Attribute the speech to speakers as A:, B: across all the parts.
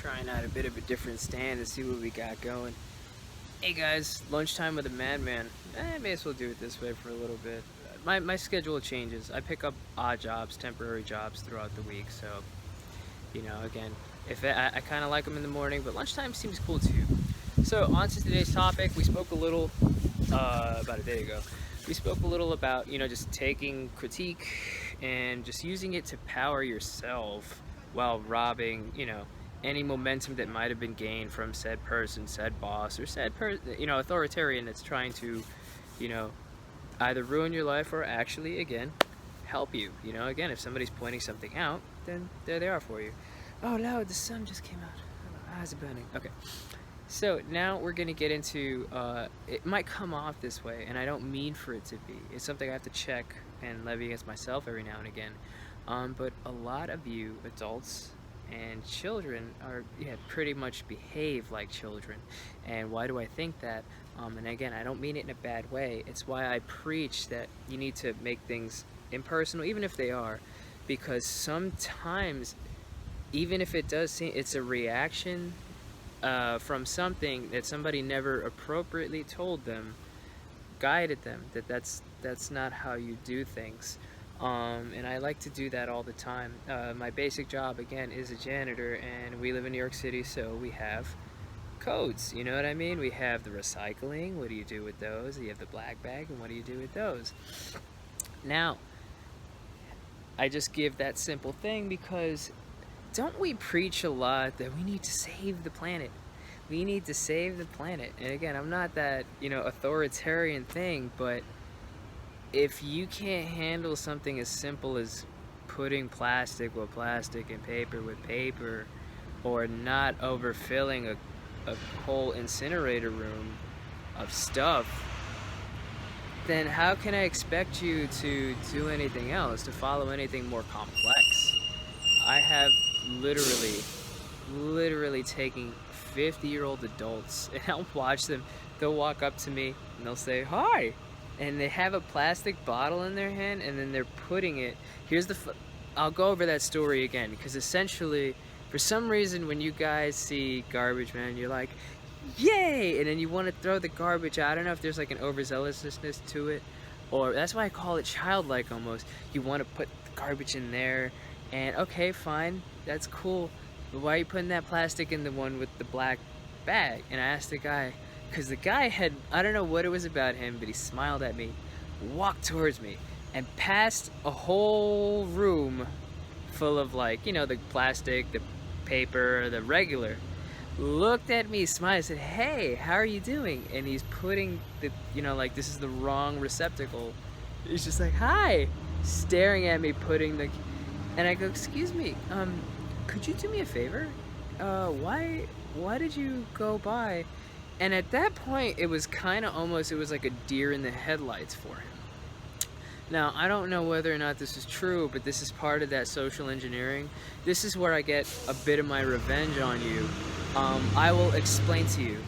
A: trying out a bit of a different stand to see what we got going. Hey guys, lunchtime with a madman. I may as well do it this way for a little bit. My schedule changes. I pick up odd jobs, temporary jobs throughout the week, so, you know, again, if I kind of like them in the morning, but lunchtime seems cool too. So, on to today's topic. We spoke a little, about a day ago, we spoke a little about, you know, just taking critique and just using it to power yourself while robbing, you know, any momentum that might have been gained from said person, said boss, or said authoritarian that's trying to, you know, either ruin your life or actually, again, help you. You know, again, if somebody's pointing something out, then there they are for you. Oh no, the sun just came out. Eyes are burning. Okay. So now we're gonna get into, it might come off this way, and I don't mean for it to be. It's something I have to check and levy against myself every now and again. But a lot of you adults and children are, pretty much behave like children. And why do I think that? And again, I don't mean it in a bad way. It's why I preach that you need to make things impersonal, even if they are, because sometimes, even if it does seem it's a reaction from something that somebody never appropriately told them, guided them, that's not how you do things. And I like to do that all the time. My basic job, again, is a janitor, and we live in New York City, so we have codes, you know what I mean? We have the recycling, what do you do with those? You have the black bag, and what do you do with those? Now, I just give that simple thing because don't we preach a lot that we need to save the planet? We need to save the planet. And again, I'm not that, authoritarian thing, but if you can't handle something as simple as putting plastic with plastic and paper with paper, or not overfilling a whole incinerator room of stuff, then how can I expect you to do anything else, to follow anything more complex? I have literally taken 50-year-old adults, and I'll watch them, they'll walk up to me and they'll say, "Hi," and they have a plastic bottle in their hand, and then they're putting it, I'll go over that story again, because essentially, for some reason, when you guys see garbage man, you're like, yay, and then you want to throw the garbage out. I don't know if there's like an overzealousness to it, or that's why I call it childlike almost. You want to put the garbage in there, and okay, fine, that's cool, but why are you putting that plastic in the one with the black bag? And I asked the guy, because the guy had, I don't know what it was about him, but he smiled at me, walked towards me, and passed a whole room full of, like, the plastic, the paper, the regular, looked at me, smiled, said, "Hey, how are you doing?" And he's putting the, like, this is the wrong receptacle. He's just like, "Hi," staring at me, putting the, and I go, "Excuse me, could you do me a favor? Why did you go by?" And at that point, it was kind of almost, it was like a deer in the headlights for him. Now, I don't know whether or not this is true, but this is part of that social engineering. This is where I get a bit of my revenge on you. I will explain to you.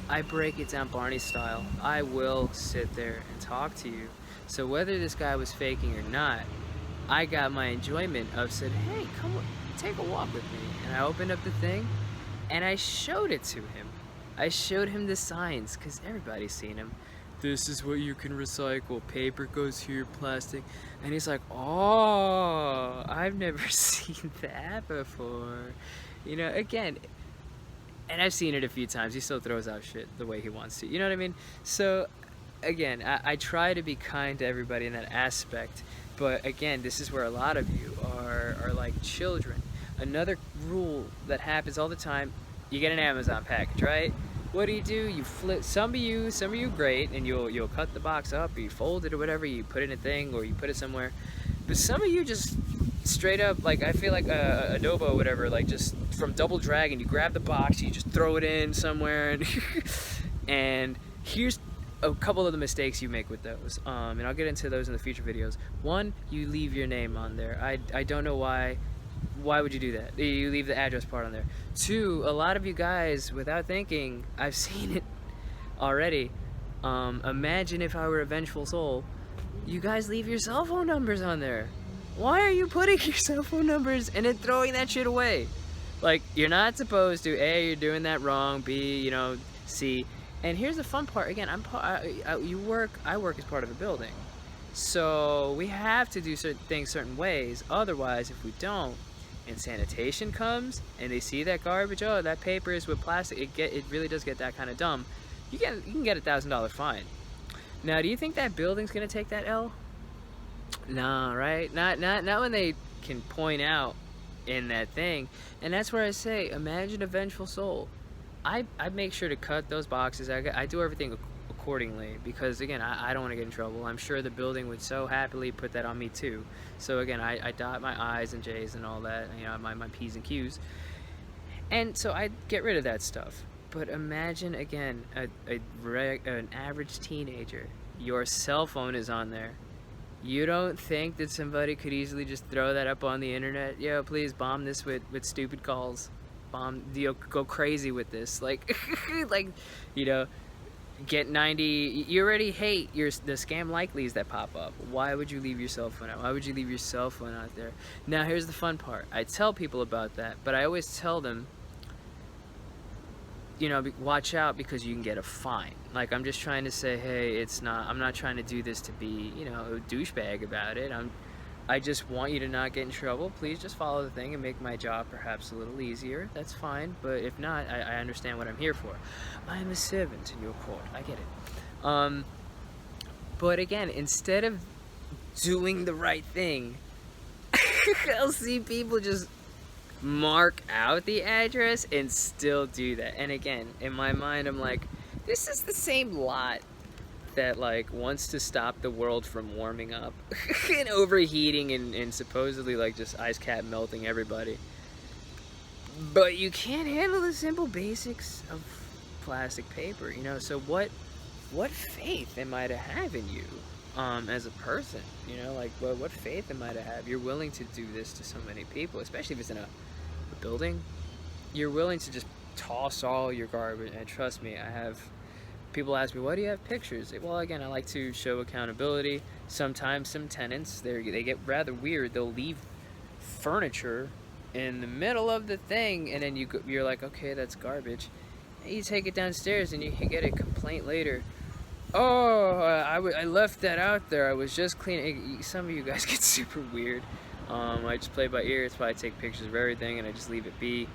A: I break it down Barney style. I will sit there and talk to you. So whether this guy was faking or not, I got my enjoyment of said, "Hey, come on, take a walk with me." And I opened up the thing, and I showed it to him. I showed him the signs, because everybody's seen them. This is what you can recycle. Paper goes here, plastic. And he's like, "Oh, I've never seen that before." Again, and I've seen it a few times. He still throws out shit the way he wants to. You know what I mean? So, again, I try to be kind to everybody in that aspect. But again, this is where a lot of you are like children. Another rule that happens all the time, you get an Amazon package, right? What do? You flip, some of you great, and you'll cut the box up, or you fold it or whatever, you put it in a thing, or you put it somewhere. But some of you just straight up, like, I feel like Adobo or whatever, like, just from Double Dragon, you grab the box, you just throw it in somewhere, and and here's a couple of the mistakes you make with those, and I'll get into those in the future videos. One, you leave your name on there. I don't know why. Why would you do that? You leave the address part on there. Two, a lot of you guys, without thinking, I've seen it already. Imagine if I were a vengeful soul. You guys leave your cell phone numbers on there. Why are you putting your cell phone numbers and then throwing that shit away? Like, you're not supposed to. A, you're doing that wrong. B, C. And here's the fun part. Again, I work as part of a building. So we have to do certain things certain ways. Otherwise, if we don't, and sanitation comes and they see that garbage, oh, that paper is with plastic, it really does get that kind of dumb. You can get $1,000 fine. Now, do you think that building's gonna take that L? Nah, right? Not when they can point out in that thing. And that's where I say, imagine a vengeful soul. I make sure to cut those boxes. I do everything accordingly because, again, I don't want to get in trouble. I'm sure the building would so happily put that on me too. So again, I dot my I's and J's and all that, my P's and Q's. And so I get rid of that stuff. But imagine, again, an average teenager. Your cell phone is on there. You don't think that somebody could easily just throw that up on the internet? Yo, please bomb this with stupid calls. Go crazy with this. Like, like, get 90. You already hate the scam likelies that pop up. Why would you leave your cell phone out? Why would you leave your cell phone out there? Now, here's the fun part. I tell people about that, but I always tell them, watch out because you can get a fine. Like, I'm just trying to say, hey, I'm not trying to do this to be, a douchebag about it. I just want you to not get in trouble. Please just follow the thing and make my job perhaps a little easier. That's fine, but if not, I understand what I'm here for. I am a servant in your court. I get it. But again, instead of doing the right thing, I'll see people just mark out the address and still do that. And again, in my mind, I'm like, this is the same lot that like wants to stop the world from warming up and overheating and supposedly like just ice cap melting everybody. But you can't handle the simple basics of plastic paper, so what faith am I to have in you as a person? Like, what faith am I to have? You're willing to do this to so many people, especially if it's in a building. You're willing to just toss all your garbage. And trust me, people ask me, why do you have pictures? Well, again, I like to show accountability. Sometimes some tenants, they get rather weird. They'll leave furniture in the middle of the thing, and then you're like, okay, that's garbage. And you take it downstairs and you get a complaint later. Oh, I left that out there. I was just cleaning. Some of you guys get super weird. I just play by ear. It's why I take pictures of everything and I just leave it be.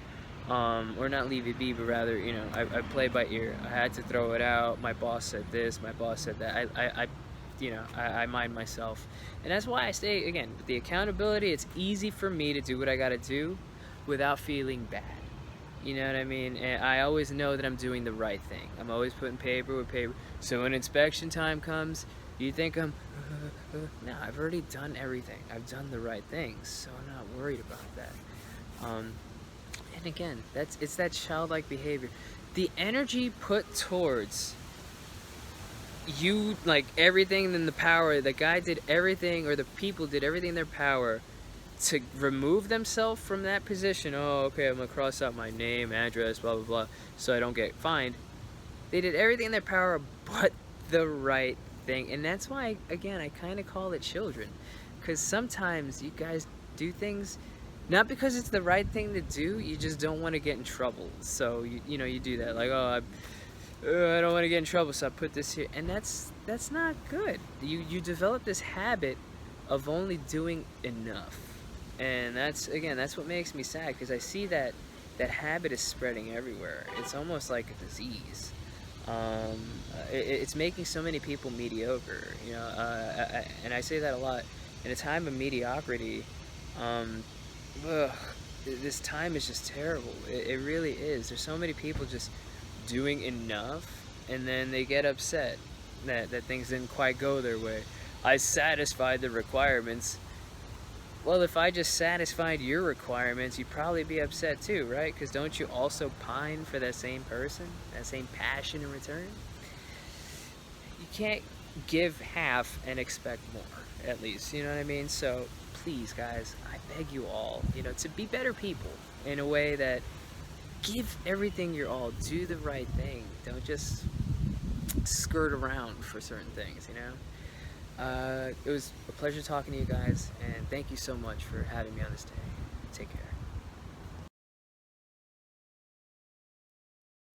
A: Or not leave it be, but rather, I play by ear. I had to throw it out. My boss said this, my boss said that. I mind myself. And that's why I say, again, with the accountability, it's easy for me to do what I gotta do without feeling bad. You know what I mean? And I always know that I'm doing the right thing. I'm always putting paper with paper. So when inspection time comes, you think I'm, no, I've already done everything. I've done the right things, so I'm not worried about that. And again, it's that childlike behavior. The energy put towards you, like everything in the power, the guy did everything, or the people did everything in their power to remove themselves from that position. Oh, okay, I'm gonna cross out my name, address, blah, blah, blah, so I don't get fined. They did everything in their power but the right thing. And that's why, again, I kind of call it children. Because sometimes you guys do things not because it's the right thing to do, you just don't want to get in trouble. So, you do that. Like, oh, I don't want to get in trouble, so I put this here. And that's not good. You develop this habit of only doing enough. And that's what makes me sad, because I see that habit is spreading everywhere. It's almost like a disease. It's making so many people mediocre, and I say that a lot. In a time of mediocrity, this time is just terrible. It really is. There's so many people just doing enough, and then they get upset that things didn't quite go their way. I satisfied the requirements. Well, if I just satisfied your requirements, you'd probably be upset too, right? Because don't you also pine for that same person, that same passion in return? You can't give half and expect more, at least, you know what I mean? So please, guys, I beg you all, to be better people in a way that give everything your all, do the right thing. Don't just skirt around for certain things, It was a pleasure talking to you guys, and thank you so much for having me on this day. Take care.